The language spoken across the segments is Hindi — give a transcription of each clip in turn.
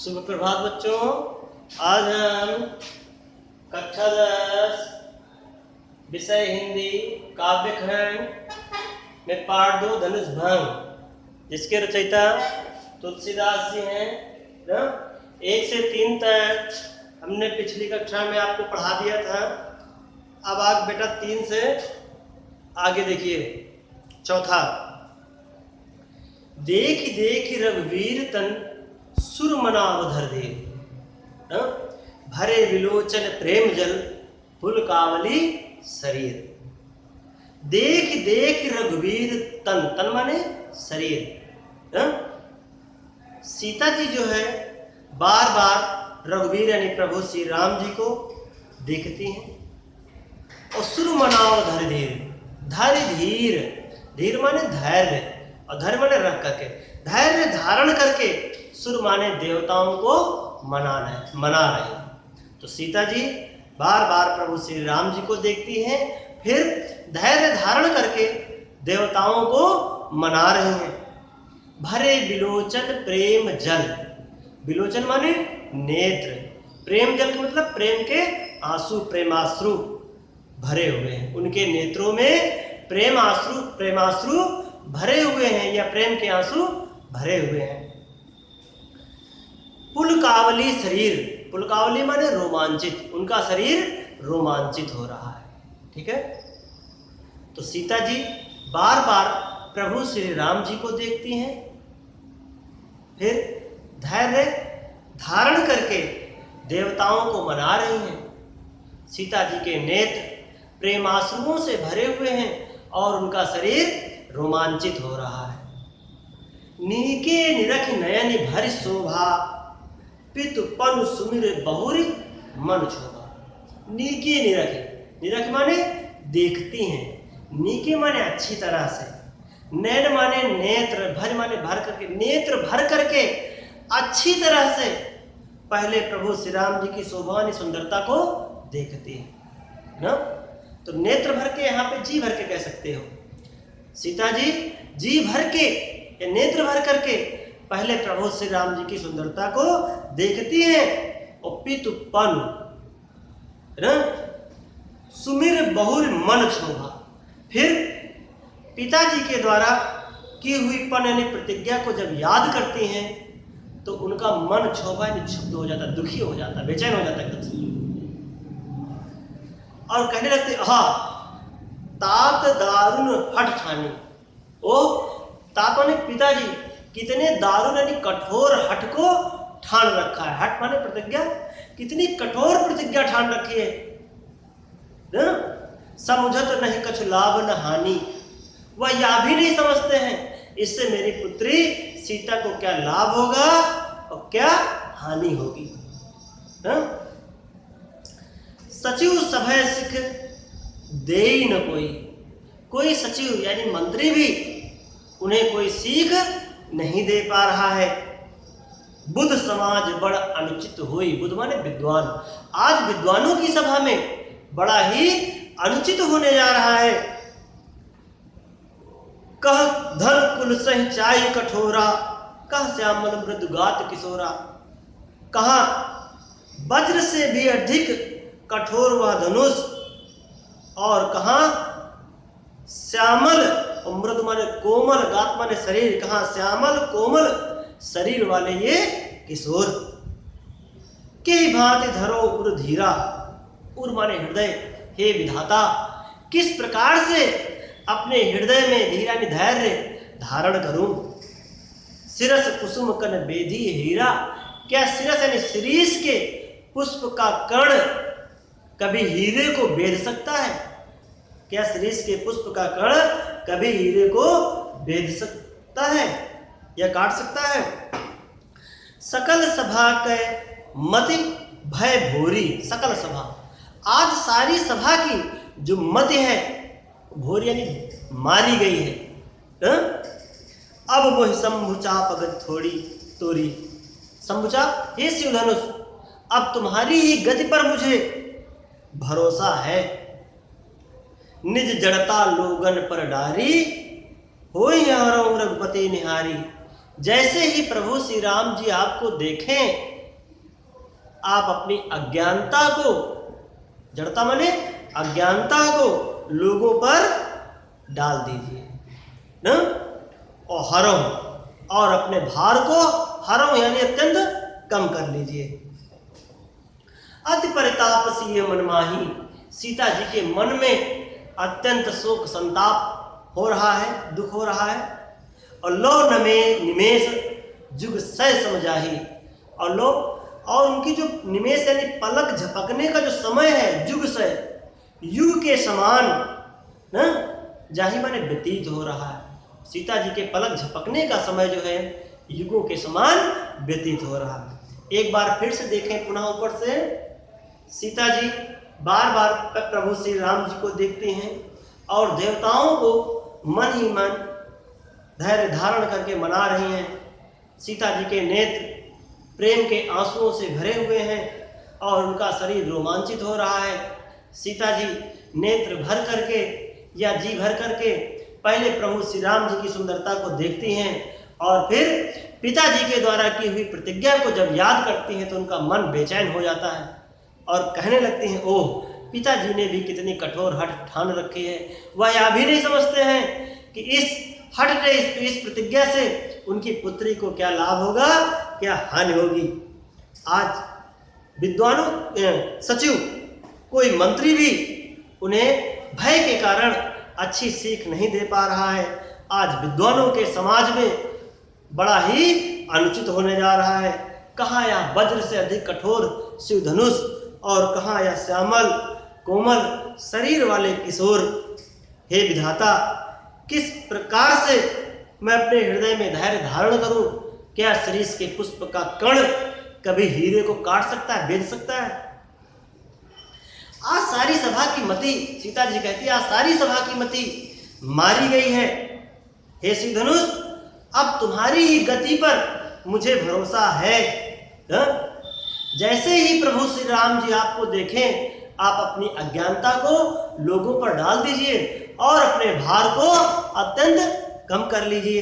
शुभ प्रभात बच्चों। आज हम कक्षा 10 विषय हिंदी काव्यखंड में पाठ 2 धनुष भंग, जिसके रचयिता तुलसीदास जी हैं ना। 1 से 3 तक हमने पिछली कक्षा में आपको पढ़ा दिया था। अब आप बेटा 3 से आगे देखिए। चौथा, देख देख रघुवीर तन सुर मनावधर दे, भरे विलोचन प्रेम जल पुलकावली शरीर। देख देख रघुवीर तन, तन माने शरीर। सीता जी जो है बार बार रघुवीर यानी प्रभु श्री राम जी को देखती हैं और सुर मनावधर धीर, धैर्य धीर, धीर माने धैर्य और धैर्य माने रख करके, धैर्य धारण करके सुर माने देवताओं को मना रहे। तो सीता जी बार बार प्रभु श्री राम जी को देखती हैं, फिर धैर्य धारण करके देवताओं को मना रहे हैं। भरे विलोचन प्रेम जल, विलोचन माने नेत्र, प्रेम जल का मतलब प्रेम के आंसू, प्रेमाश्रु भरे हुए हैं। उनके नेत्रों में प्रेमाश्रु भरे हुए हैं या प्रेम के आंसू भरे हुए हैं। पुलकावली शरीर, पुलकावली माने रोमांचित, उनका शरीर रोमांचित हो रहा है। ठीक है। तो सीता जी बार बार प्रभु श्री राम जी को देखती हैं, फिर धैर्य धारण करके देवताओं को मना रही हैं। सीता जी के नेत्र प्रेमाश्रुओं से भरे हुए हैं और उनका शरीर रोमांचित हो रहा है। नीके निरख नयन भर शोभा, पितु पनु सुमिर बहुरी मन शोभा। नीके निरख, निरख माने देखती हैं, नीके माने अच्छी तरह से, नयन माने नेत्र, भर माने भर करके, नेत्र भर करके अच्छी तरह से पहले प्रभु श्री राम जी की शोभा सुंदरता को देखती है ना। तो नेत्र भर के यहाँ पे जी भर के कह सकते हो। सीता जी भर के या नेत्र भर करके पहले प्रभु श्री राम जी की सुंदरता को देखती हैं और पितु पन सुमिर बहुर मन शोभा, फिर पिताजी के द्वारा की हुई पन यानी प्रतिज्ञा को जब याद करती हैं तो उनका मन क्षोभा यानी क्षुब्ध हो जाता, दुखी हो जाता, बेचैन हो जाता एकदम से और कहने लगते तात दारुण हठ ठानी। ओ तात माने पिताजी कितने दारुण यानी कठोर हठ को ठान रखा है। हठ माने प्रतिज्ञा, कितनी कठोर प्रतिज्ञा ठान रखी है ना। समझत नहीं कछु लाभ न हानि, वह यह भी नहीं समझते हैं इससे मेरी पुत्री सीता को क्या लाभ होगा और क्या हानि होगी। सचिव सभय सिख दे न कोई सचिव यानी मंत्री भी उन्हें कोई सीख नहीं दे पा रहा है। बुद्ध समाज बड़ा अनुचित हुई, बुद्ध माने विद्वान, आज विद्वानों की सभा में बड़ा ही अनुचित होने जा रहा है। कह धन कुल सह चाय कठोरा, कह श्यामल मृदुगात किशोरा। कहा वज्र से भी अधिक कठोर वह धनुष और कहा श्यामल, मृदु माने कोमल, गात माने शरीर, कहा श्यामल कोमल शरीर वाले ये किशोर। के भांति धरो उर धीरा, उर माने हृदय, हे विधाता किस प्रकार से अपने हृदय में धीरा यानी धैर्य धारण करूं। शिरस कुसुम कन बेधी हीरा, क्या शिरस यानी शिरीष के पुष्प का कण कभी हीरे को बेध सकता है? क्या शिरीष के पुष्प का कण कभी हीरे को बेध सकता है या काट सकता है? सकल सभा के मति भय भोरी, सकल सभा, आज सारी सभा की जो मति है भोरी यानी मारी गई है। अब वह शंभुचाप अगर थोड़ी तोरी, शंभुचाप हे शिव धनुष, अब तुम्हारी ही गति पर मुझे भरोसा है। निज जड़ता लोगन पर डारी, होई रघुपति निहारी। जैसे ही प्रभु श्री राम जी आपको देखें आप अपनी अज्ञानता को, जड़ता माने अज्ञानता को लोगों पर डाल दीजिए न, और हरम, और अपने भार को हरम यानी अत्यंत कम कर लीजिए। अति परिताप सी मन माही, सीता जी के मन में अत्यंत शोक संताप हो रहा है, दुख हो रहा है। और लो नमे निमेष जुग सह समझाही, और लो, और उनकी जो निमेष यानी पलक झपकने का जो समय है, जुग से युग के समान न जाही माने व्यतीत हो रहा है। सीता जी के पलक झपकने का समय जो है युगों के समान व्यतीत हो रहा है। एक बार फिर से देखें पुनः ऊपर से, सीता जी बार बार प्रभु श्री राम जी को देखते हैं और देवताओं को मन ही मन धैर्य धारण करके मना रही हैं। सीता जी के नेत्र प्रेम के आंसुओं से भरे हुए हैं और उनका शरीर रोमांचित हो रहा है। सीता जी नेत्र भर करके या जी भर करके पहले प्रभु श्री राम जी की सुंदरता को देखती हैं और फिर पिताजी के द्वारा की हुई प्रतिज्ञा को जब याद करती हैं तो उनका मन बेचैन हो जाता है और कहने लगती हैं, ओह पिताजी ने भी कितनी कठोर हठ ठान रखी है। वह यह भी नहीं समझते हैं कि इस हठ ने इस प्रतिज्ञा से उनकी पुत्री को क्या लाभ होगा, क्या हानि होगी। आज विद्वानों सचिव कोई मंत्री भी उन्हें भय के कारण अच्छी सीख नहीं दे पा रहा है। आज विद्वानों के समाज में बड़ा ही अनुचित होने जा रहा है। कहाँ यह वज्र से अधिक कठोर शिव धनुष और कहाँ यह श्यामल कोमल शरीर वाले किशोर। हे विधाता, किस प्रकार से मैं अपने हृदय में धैर्य धारण करूं? क्या शीर्ष के पुष्प का कण कभी हीरे को काट सकता है, बेच सकता है? आज सारी सभा की मति, सीता जी कहती है, आज सारी सभा की मति मारी गई है। हे श्री धनुष, अब तुम्हारी ही गति पर मुझे भरोसा है। जैसे ही प्रभु श्री राम जी आपको देखें, आप अपनी अज्ञानता को लोगों पर डाल दीजिए और अपने भार को अत्यंत कम कर लीजिए।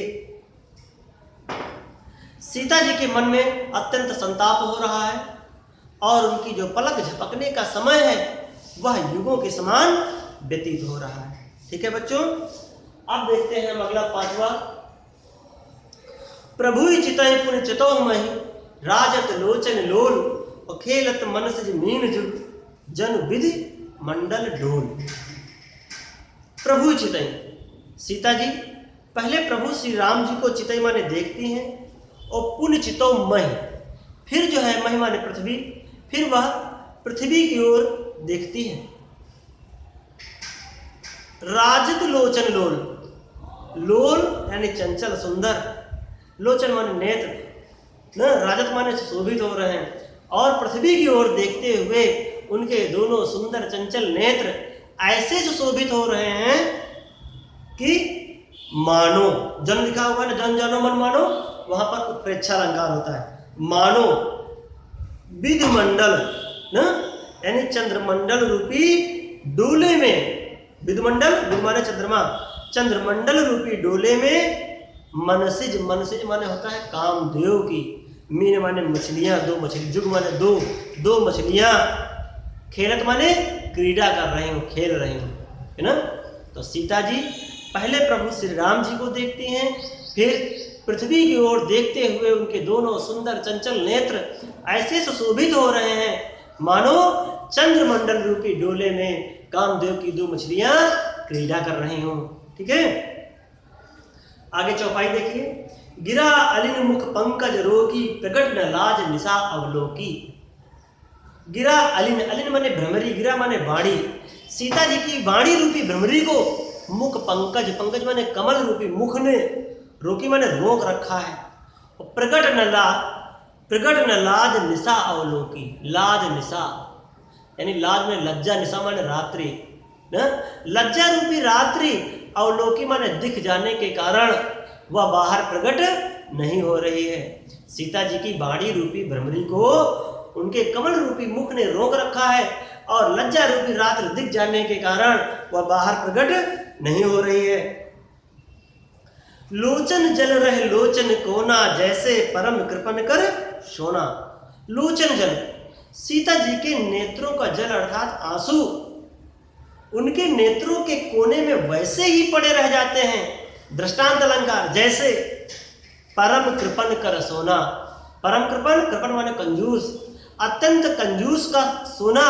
सीता जी के मन में अत्यंत संताप हो रहा है और उनकी जो पलक झपकने का समय है वह युगों के समान व्यतीत हो रहा है। ठीक है बच्चों, अब देखते हैं हम अगला पांचवा। प्रभु चितई पुन चितो मही, राजत लोचन लोल, और खेलत मनस मीन जुग, जन विधि मंडल डोल। प्रभु चितई, सीता जी पहले प्रभु श्री राम जी को चितई माने देखती हैं और पुण्य चितो मही, फिर जो है मही माने पृथ्वी, फिर वह पृथ्वी की ओर देखती है। राजत लोचन लोल, लोल यानी चंचल सुंदर, लोचन माने नेत्र न, राजत माने शोभित हो रहे हैं और पृथ्वी की ओर देखते हुए उनके दोनों सुंदर चंचल नेत्र ऐसे सुशोभित हो रहे हैं कि मानो, जन लिखा हुआ है, जन जानो मन मानो, वहां पर उत्प्रेक्षा अलंकार होता है। मानो विधि मंडल न, यानी चंद्रमंडल रूपी डोले में, विधमंडल माने चंद्रमा, चंद्रमंडल रूपी डोले में मनसिज, मनसिज माने होता है कामदेव की, मीन माने मछलियां, दो मछली, जुग माने दो मछलियां, खेलत माने क्रीड़ा कर रही हूँ, खेल रही हूँ, है ना। तो सीता जी पहले प्रभु श्री राम जी को देखती हैं, फिर पृथ्वी की ओर देखते हुए उनके दोनों सुंदर चंचल नेत्र ऐसे सुशोभित हो रहे हैं मानो चंद्रमंडल रूपी डोले में कामदेव की दो मछलियां क्रीड़ा कर रही हूं। ठीक है, आगे चौपाई देखिए। गिरा अलिन मुख पंकज रोकी, प्रगट न लाज निशा अवलोकी। गिरा अलिन, अलिन माने भ्रमरी, गिरा माने वाणी, सीता जी की वाणी रूपी भ्रमरी को मुख पंकज, पंकज माने कमल रूपी मुख ने, रोकी माने रोक रखा है। और प्रगट न लाज निशा अवलोकी, लाज निशा यानी लाज में लज्जा, निशा माने रात्रि न, लज्जा रूपी रात्रि अवलोकी माने दिख जाने के कारण वह बाहर प्रकट नहीं हो रही है। सीता जी की बाड़ी रूपी भ्रमरी को उनके कमल रूपी मुख ने रोक रखा है और लज्जा रूपी रात्रि दिख जाने के कारण वह बाहर प्रकट नहीं हो रही है। लोचन जल रहे लोचन कोना, जैसे परम कृपन कर सोना। लोचन जल, सीता जी के नेत्रों का जल अर्थात आंसू उनके नेत्रों के कोने में वैसे ही पड़े रह जाते हैं। दृष्टांत अलंकार, जैसे परम कृपण कर सोना। परम कृपण, कृपण माने कंजूस, अत्यंत कंजूस का सोना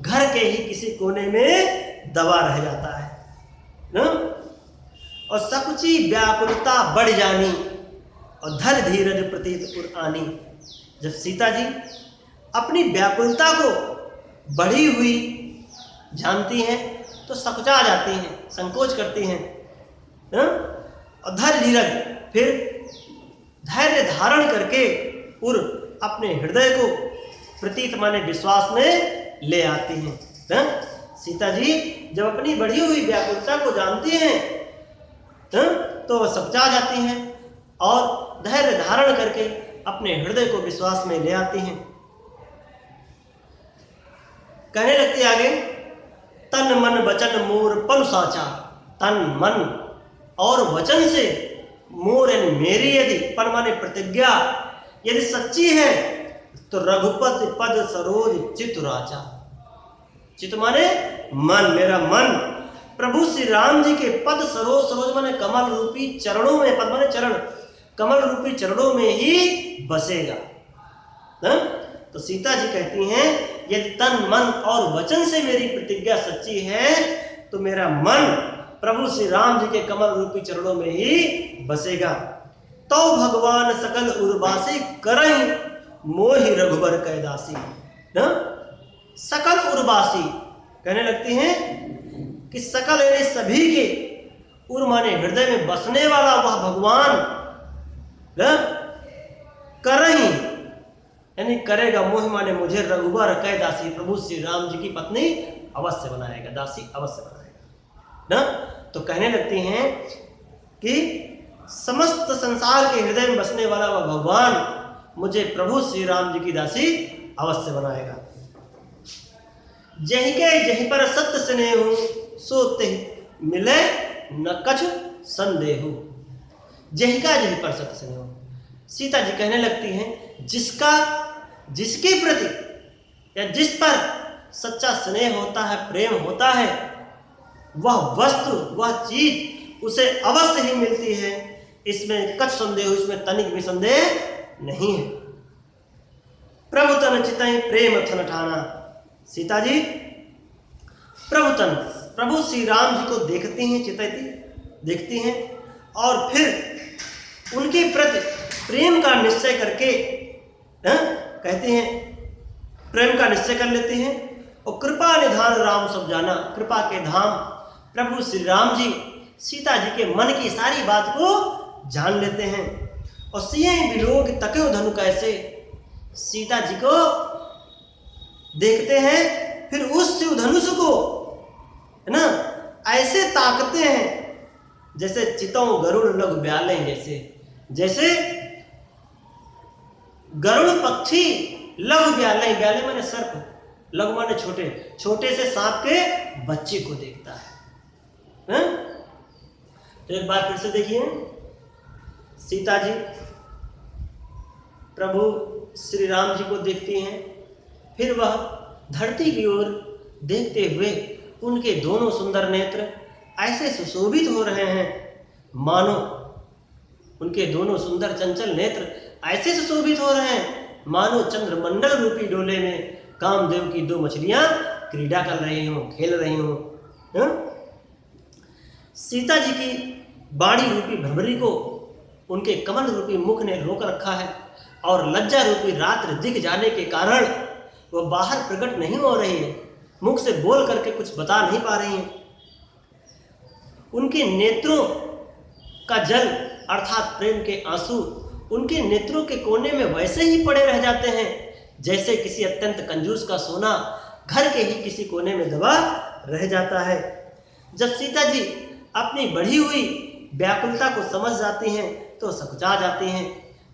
घर के ही किसी कोने में दबा रह जाता है न? और सकुची व्याकुलता बढ़ जानी और धर धीरज प्रतीत उरानी। जब सीता जी अपनी व्याकुलता को बढ़ी हुई जानती हैं तो सकुचा जाती हैं, संकोच करती हैं न? और धर धीरज, फिर धैर्य धारण करके और अपने हृदय को प्रतीत माने विश्वास में ले आती हैं न? सीता जी जब अपनी बढ़ी हुई व्याकुलता को जानती हैं तो वह सकुचा जाती हैं और धैर्य धारण करके अपने हृदय को विश्वास में ले आती हैं। कहने लगती आगे, तन मन वचन मोर पल साचा। तन मन और वचन से मोर यानी मेरी यदि, पल माने प्रतिज्ञा, यदि सच्ची है तो रघुपति पद सरोज चित राजा। चित माने मन, मेरा मन प्रभु श्री राम जी के पद सरोज, सरोज माने कमल रूपी चरणों में, पद माने चरण, कमल रूपी चरणों में ही बसेगा। तो सीता जी कहती हैं यदि तन मन और वचन से मेरी प्रतिज्ञा सच्ची है तो मेरा मन प्रभु श्री राम जी के कमल रूपी चरणों में ही बसेगा। तो भगवान सकल उर्वासी करई मोहि रघुबर कैदासी। न सकल उर्वासी कहने लगती हैं कि सकल यानी सभी के, उर माने हृदय में बसने वाला वह भगवान करही यानी करेगा, मोहि माने मुझे रघुबर कैदासी, प्रभु श्री राम जी की पत्नी अवश्य बनाएगा, दासी अवश्य बनाएगा न। तो कहने लगती हैं कि समस्त संसार के हृदय में बसने वाला वह भगवान मुझे प्रभु श्री राम जी की दासी अवश्य बनाएगा। जही के जही पर सत्य स्नेहु सोते मिले न कछु संदेहु। जही का जही पर सत्य स्नेहु, सीता जी कहने लगती हैं जिसके प्रति या जिस पर सच्चा स्नेह होता है, प्रेम होता है, वह वस्तु, वह चीज उसे अवश्य ही मिलती है, इसमें कछ संदेह, इसमें तनिक भी संदेह नहीं है। प्रभु तन चितई प्रेम थन ठाना। सीता जी प्रभु श्री राम जी को देखती हैं, चितई देखती हैं और फिर उनके प्रति प्रेम का निश्चय करके कहते हैं, प्रेम का निश्चय कर लेते हैं और कृपा निधान राम सब जाना। कृपा के धाम प्रभु श्री राम जी सीता जी के मन की सारी बात को जान लेते हैं और सिए विलोक तके धनु कैसे, सीता जी को देखते हैं, फिर उस शिव धनुष को है ना ऐसे ताकते हैं जैसे चितों गरुड़ लघु ब्याले, जैसे गरुड़ पक्षी लघु ब्याले, ब्याले माने सर्प, लघु माने छोटे, छोटे से सांप के बच्चे को देखता है। तो एक बार फिर से देखिए, सीता जी प्रभु श्री राम जी को देखती हैं, फिर वह धरती की ओर देखते हुए उनके दोनों सुंदर नेत्र ऐसे सुशोभित हो रहे हैं मानो उनके दोनों सुंदर चंचल नेत्र ऐसे सुशोभित हो रहे हैं मानो चंद्रमंडल रूपी डोले में कामदेव की दो मछलियां क्रीड़ा कर रही हों, खेल रही हों। सीता जी की बाणी रूपी भ्रमरी को उनके कमल रूपी मुख ने रोक रखा है और लज्जा रूपी रात्र दिख जाने के कारण वह बाहर प्रकट नहीं हो रही है, मुख से बोल करके कुछ बता नहीं पा रही हैं। उनके नेत्रों का जल अर्थात प्रेम के आंसू उनके नेत्रों के कोने में वैसे ही पड़े रह जाते हैं जैसे किसी अत्यंत कंजूस का सोना घर के ही किसी कोने में दबा रह जाता है। जब सीता जी अपनी बढ़ी हुई व्याकुलता को समझ जाती हैं तो सकुचा जाती हैं,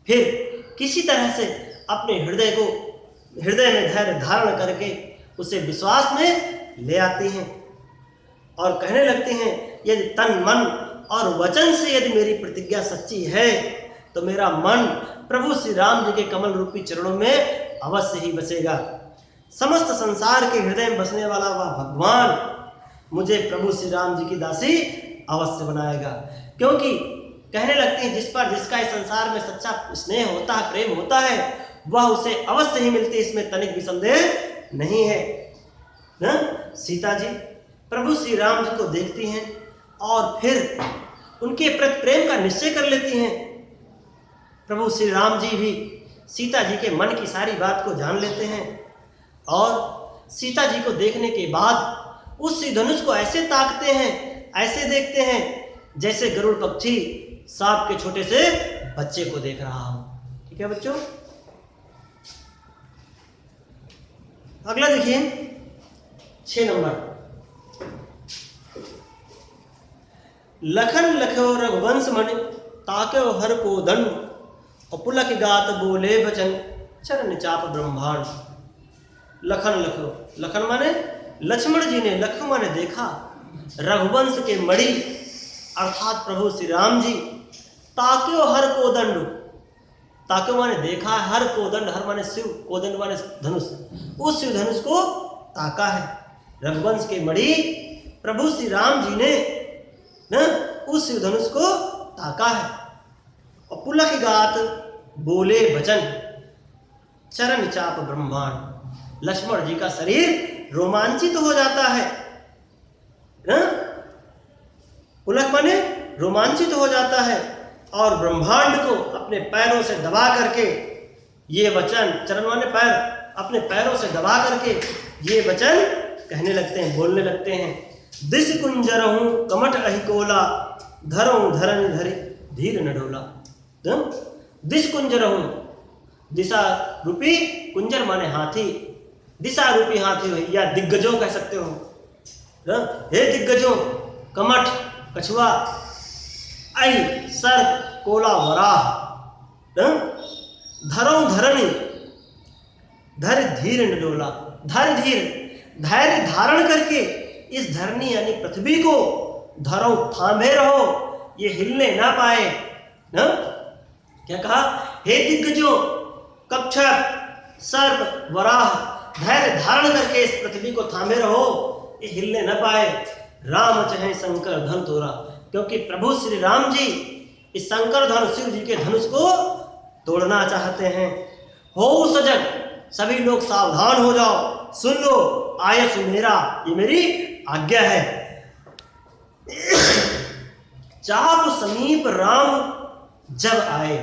फिर किसी तरह से अपने हृदय में धैर्य धारण करके उसे विश्वास में ले आती हैं और कहने लगती हैं यदि तन मन और वचन से यदि मेरी प्रतिज्ञा सच्ची है तो मेरा मन प्रभु श्री राम जी के कमल रूपी चरणों में अवश्य ही बसेगा। समस्त संसार के हृदय में बसने वाला वह भगवान मुझे प्रभु श्री राम जी की दासी अवश्य बनाएगा। क्योंकि कहने लगते हैं जिस पर जिसका इस संसार में सच्चा स्नेह होता है, प्रेम होता है, वह उसे अवश्य ही मिलती है, इसमें तनिक भी संदेह नहीं है ना। सीता जी प्रभु श्री राम जी को देखती हैं और फिर उनके प्रति प्रेम का निश्चय कर लेती हैं। प्रभु श्री राम जी भी सीता जी के मन की सारी बात को जान लेते हैं और सीता जी को देखने के बाद उस श्री धनुष को ऐसे ताकते हैं, ऐसे देखते हैं जैसे गरुड़ पक्षी सांप के छोटे से बच्चे को देख रहा हो। ठीक है बच्चों, अगला देखिए 6 नंबर। लखन लखो रघुवंश मन ताक्यो हर को दंड और पुलक गात बोले बचन चरण चाप ब्रह्मांड। लखन लखो, लखन माने लक्ष्मण जी ने, लखन माने देखा, रघुवंश के मणि अर्थात प्रभु श्री राम जी, ताक्यो हर को दंड, ताक्यो माने देखा, हर को दंड, हर माने शिव, कोदंड माने धनुष, उस शिव धनुष को ताका है। रघुवंश के मणि प्रभु श्री राम जी ने न उस शिव धनुष को ताका है और पुलक गात बोले वचन चरण चाप ब्रह्मांड। लक्ष्मण जी का शरीर रोमांचित हो जाता है ना, पुलक माने रोमांचित हो जाता है और ब्रह्मांड को अपने पैरों से दबा करके ये वचन, चरण माने पैर, अपने पैरों से दबा करके ये वचन कहने लगते हैं, बोलने लगते हैं। दिश कुंजरहूं कमट अहिकोला धरऊं धरन धरि धीर न डोला। दिश कुंजरहूं, दिशा रूपी, कुंजर माने हाथी, दिशा रूपी हाथी हो या दिग्गजों कह सकते हो। हे दिग्गजों, कमठ कछुआ, अहि सर्प कोला वराह, धरऊं धरनी धर धीर न डोला। धर धीर, धैर्य धारण करके इस धरनी यानी पृथ्वी को धरो, थामे रहो, ये हिलने ना पाए ना। क्या कहा? हे दिग्गजों, कक्षक, सर्प, वराह, धैर्य धारण करके इस पृथ्वी को थामे रहो, ये हिलने न पाए। राम चाहे शंकर धन तोरा, क्योंकि प्रभु श्री राम जी इस शंकर धन शिव जी के धनुष को तोड़ना चाहते हैं। हो सजग, सभी लोग सावधान हो जाओ, सुन लो, आयस मेरा, ये मेरी आज्ञा है। चाप समीप राम जब आए,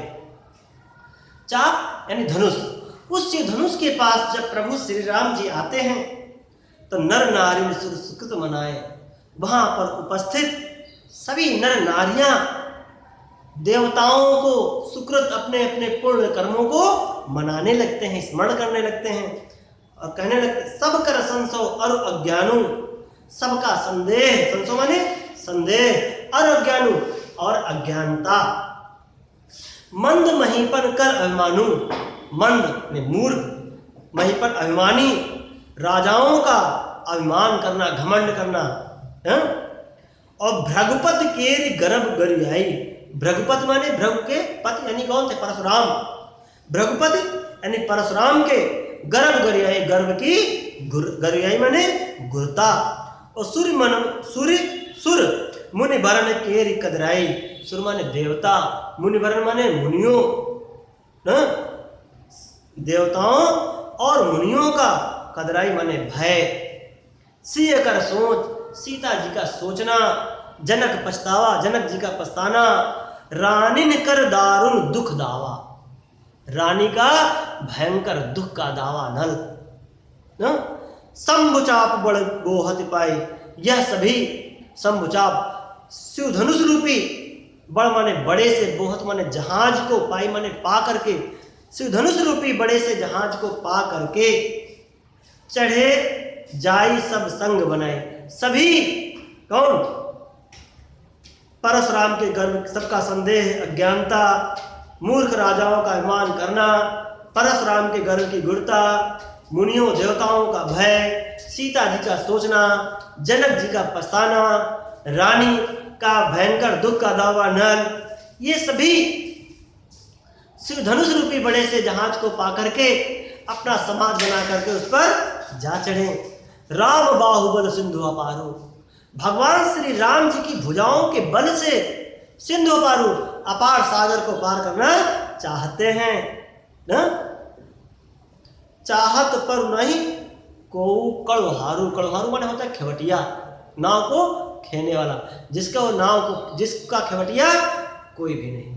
चाप यानी धनुष, उस धनुष के पास जब प्रभु श्री राम जी आते हैं तो नर नारी सुकृत मनाए। वहां पर उपस्थित सभी नर नारियां देवताओं को सुकृत, अपने अपने पुण्य कर्मों को मनाने लगते हैं, स्मरण करने लगते हैं और कहने लगते, सब कर संसो अरु अज्ञानु, सबका संदेह, संसो माने संदेह, अरु अज्ञानु और अज्ञानता, मंद महीपन कर अभिमानु, मंद ने मूर्ख, महीपन अभिमानी, राजाओं का अभिमान करना, घमंड करना है? और भृगुपत के गर्भ गरियाई, भृगुपत माने भृगु के पति यानी कौन थे? परशुराम। भृगुपति यानी परशुराम के गर्भ गरियाई, गर्भ की गरियाई माने गुरता। और सूर्य मन, सूर्य सुर मुनि वरण केरी कदराई, सुर माने देवता, मुनि वरण माने मुनियों, देवताओं और मुनियों का, कदराई माने भय। सिय कर सोच, सीता जी का सोचना, जनक पछतावा, जनक जी का पछताना, रानी ने कर दारुण दुख दावा, रानी का भयंकर दुख का दावा नल। शंभुचाप बड़ गोहति पाई, यह सभी शंभुचाप शिव धनुष रूपी, बड़ माने बड़े से, बोहत माने जहाज को, पाई माने पा करके, शिव धनुष रूपी बड़े से जहाज को पा करके चढ़े जाई सब संग बनाए। सभी कौन? परशुराम के गर्भ, सबका संदेह, अज्ञानता, मूर्ख राजाओं का अभिमान करना, परशुराम के गर्भ की गुड़ता, मुनियों देवताओं का भय, सीता जी का सोचना, जनक जी का पछताना, रानी का भयंकर दुख का दावा नल, ये सभी शिव धनुष रूपी बड़े से जहाज को पा करके अपना समाज बना करके उस पर जा चढ़े। राम बाहुबल सिंधु अपारो, भगवान श्री राम जी की भुजाओं के बल से सिंधु अपारो, अपार सागर को पार करना चाहते हैं ना। चाहत पर नहीं को कड़हारू, कड़हारू माने होता है खेवटिया, नाव को खेने वाला, जिसका वो नाव को, जिसका खेवटिया कोई भी नहीं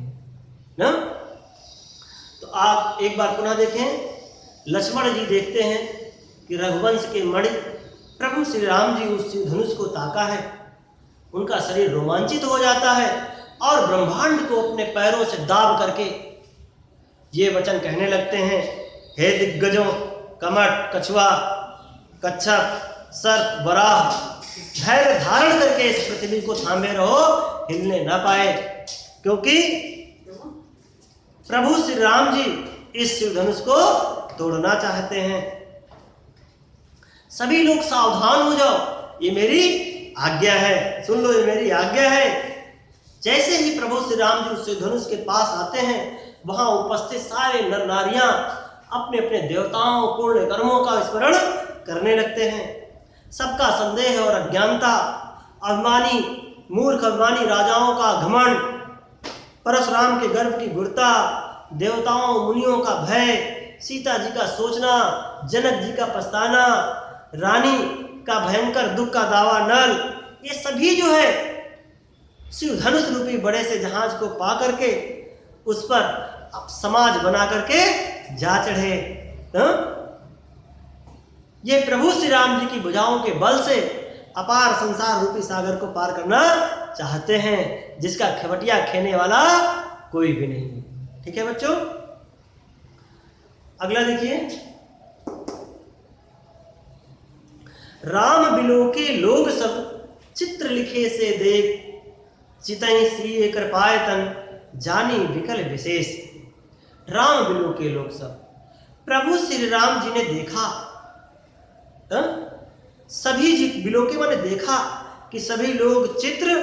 ना। तो आप एक बार पुनः देखें, लक्ष्मण जी देखते हैं कि रघुवंश के मणि प्रभु श्री राम जी उस धनुष को ताका है, उनका शरीर रोमांचित हो जाता है और ब्रह्मांड को अपने पैरों से दाब करके ये वचन कहने लगते हैं, हे दिग्गजों, कमट, कछुआ, कच्छप, सर्प, वराह, धैर्य धारण करके इस पृथ्वी को थामे रहो, हिलने न पाए, क्योंकि प्रभु श्री राम जी इस शिव धनुष को तोड़ना चाहते हैं। सभी लोग सावधान हो जाओ, ये मेरी आज्ञा है, सुन लो, ये मेरी आज्ञा है। जैसे ही प्रभु श्री राम जी उस धनुष के पास आते हैं, वहां उपस्थित सारे नर नारियां अपने अपने देवताओं, पूर्ण कर्मों का स्मरण करने लगते हैं। सबका संदेह और अज्ञानता, अभिमानी मूर्ख अभिमानी राजाओं का घमंड, परशुराम के गर्भ की गुड़ता, देवताओं मुनियों का भय, सीता जी का सोचना, जनक जी का पछताना, रानी का भयंकर दुख का दावा नल, ये सभी जो है शिव धनुष रूपी बड़े से जहाज को पा करके उस पर अब समाज बना करके जा चढ़े। ये प्रभु श्री राम जी की भुजाओं के बल से अपार संसार रूपी सागर को पार करना चाहते हैं, जिसका खेवटिया खेने वाला कोई भी नहीं है। ठीक है बच्चों, अगला देखिए, राम बिलोके लोग सब चित्र लिखे से देख, चितई श्री कृपायतन जानी विकल विशेष। राम बिलोके लोग सब, प्रभु श्री राम जी ने देखा, सभी जी बिलोके माने देखा कि सभी लोग चित्र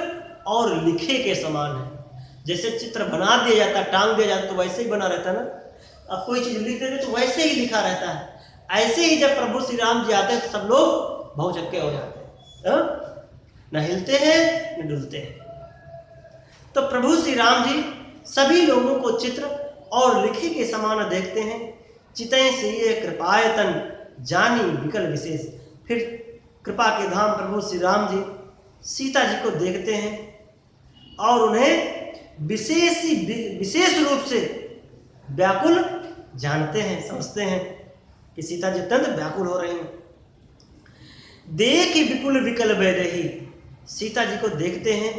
और लिखे के समान है। जैसे चित्र बना दिया जाता, टांग दिया जाता तो वैसे ही बना रहता ना, अब कोई चीज लिख देते तो वैसे ही लिखा रहता है। ऐसे ही जब प्रभु श्री राम जी आते हैं तो सब लोग भौचक्के हो जाते हैं, न हिलते हैं न डुलते हैं। तो प्रभु श्री राम जी सभी लोगों को चित्र और लिखे के समान देखते हैं। चितय से ये कृपायतन जानी विकल विशेष। फिर कृपा के धाम प्रभु श्री राम जी सीता जी को देखते हैं और उन्हें विशेष रूप से व्याकुल जानते हैं, समझते हैं कि सीता जी अत्यंत व्याकुल हो रही हैं। देख विपुल विकल वैदेही, सीता जी को देखते हैं,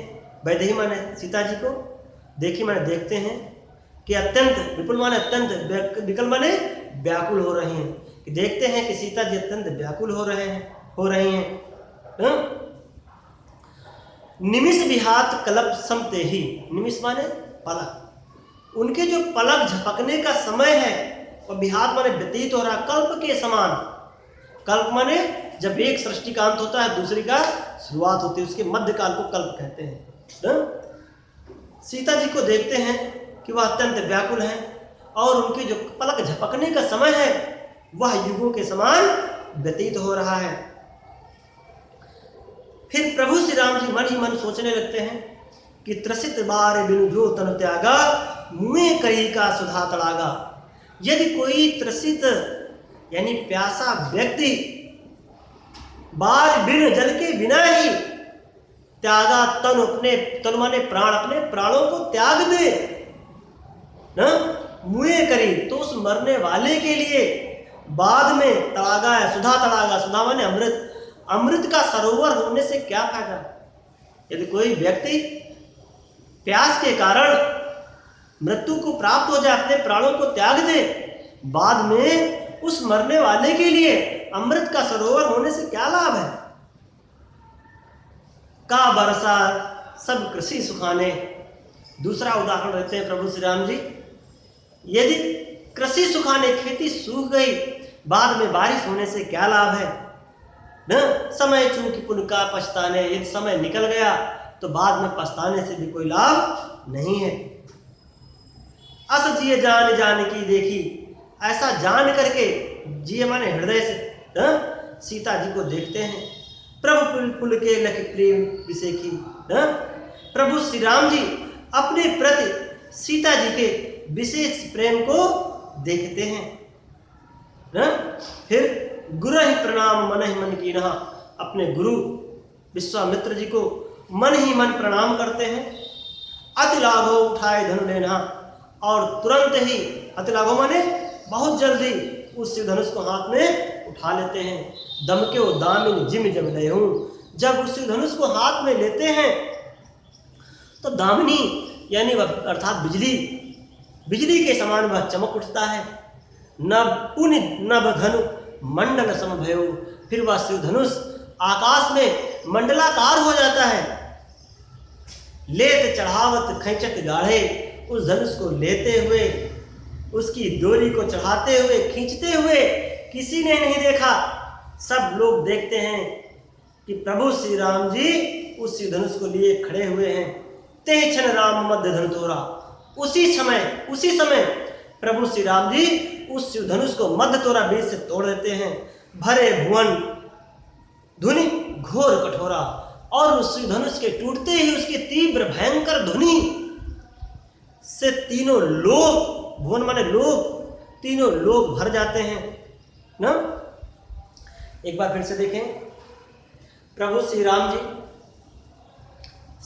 वैदेही माने सीता जी को, देखी माने देखते हैं कि अत्यंत, विपुल माने अत्यंत, विकल माने व्याकुल हो रहे हैं, कि देखते हैं कि सीता जी अत्यंत व्याकुल हो रही हैं। निमिष विहात कल्प समते ही, निमिष माने पलक, उनके जो पलक झपकने का समय है और विहात माने व्यतीत हो रहा, कल्प के समान। कल्प माने जब एक सृष्टि का अंत होता है दूसरी का शुरुआत होती है, उसके मध्य काल को कल्प कहते हैं। सीता जी को देखते हैं कि वह अत्यंत व्याकुल हैं और उनके जो पलक झपकने का समय है वह युगों के समान व्यतीत हो रहा है। फिर प्रभु श्री राम जी मन ही मन सोचने लगते हैं कि त्रसित बार बिनु जो तन त्यागा, मुँह करी का सुधा तड़ागा। यदि कोई त्रसित यानी प्यासा व्यक्ति बार बिन जल के बिना ही त्यागा, तन अपने तन माने प्राण, अपने प्राणों को त्याग दे ना, मुँह करी, तो उस मरने वाले के लिए बाद में तड़ागा है, सुधा तड़ागा, सुधा माने अमृत, अमृत का सरोवर होने से क्या फायदा। यदि कोई व्यक्ति प्यास के कारण मृत्यु को प्राप्त हो जाए, अपने प्राणों को त्याग दे, बाद में उस मरने वाले के लिए अमृत का सरोवर होने से क्या लाभ है। का बरसा सब कृषि सुखाने। दूसरा उदाहरण देते हैं प्रभु श्री राम जी, यदि कृषि सुखाने, खेती सूख गई, बाद में बारिश होने से क्या लाभ है न। समय चूंकि पुण्य का पछताने, यदि समय निकल गया तो बाद में पछताने से भी कोई लाभ नहीं है। अस जिए जान जान की देखी, ऐसा जान करके, जिए माने हृदय से, सीता जी को देखते हैं। प्रभु पुल के लख प्रेम विषेखी, प्रभु श्री राम जी अपने प्रति सीता जी के विशेष प्रेम को देखते हैं। फिर गुरु ही प्रणाम मन ही मन की नहा, अपने गुरु विश्वामित्र जी को मन ही मन प्रणाम करते हैं। अति लाघो उठाए धनु लेना, और तुरंत ही अति लाघो माने बहुत जल्दी उस शिव धनुष को हाथ में उठा लेते हैं। दमके वो दामिनी जिम जम गए हूँ, जब उस शिव धनुष को हाथ में लेते हैं तो दामिनी यानी वह अर्थात बिजली के समान वह चमक उठता है। नभ पुनि नभ धनु मंडल समभयो, फिर वह शिव धनुष आकाश में मंडलाकार हो जाता है। लेत चढ़ावत खैचत गाढ़े, उस धनुष को लेते हुए, उसकी डोरी को चढ़ाते हुए, खींचते हुए किसी ने नहीं देखा। सब लोग देखते हैं कि प्रभु श्री राम जी उस शिव धनुष को लिए खड़े हुए हैं। ते क्षण राम मध्य धनु तोरा, उसी समय प्रभु श्री राम जी उस शिव धनुष को मध्य तोरा बीच से तोड़ देते हैं। भरे भुवन धुनि घोर कठोरा, और उस शिव धनुष के टूटते ही उसकी तीव्र भयंकर ध्वनि से तीनों लोग, भुवन माने लोग, तीनों लोग भर जाते हैं ना। एक बार फिर से देखें, प्रभु श्री राम जी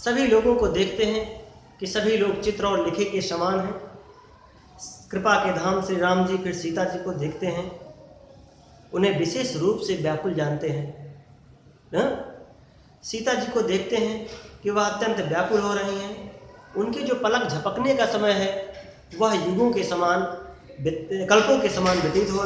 सभी लोगों को देखते हैं कि सभी लोग चित्र और लिखे के समान हैं। कृपा के धाम श्री राम जी फिर सीता जी को देखते हैं, उन्हें विशेष रूप से व्याकुल जानते हैं ना। सीता जी को देखते हैं कि वह अत्यंत व्याकुल हो रही हैं। उनके जो पलक झपकने का समय है वह युगों के समान, कल्पों के समान व्यतीत हो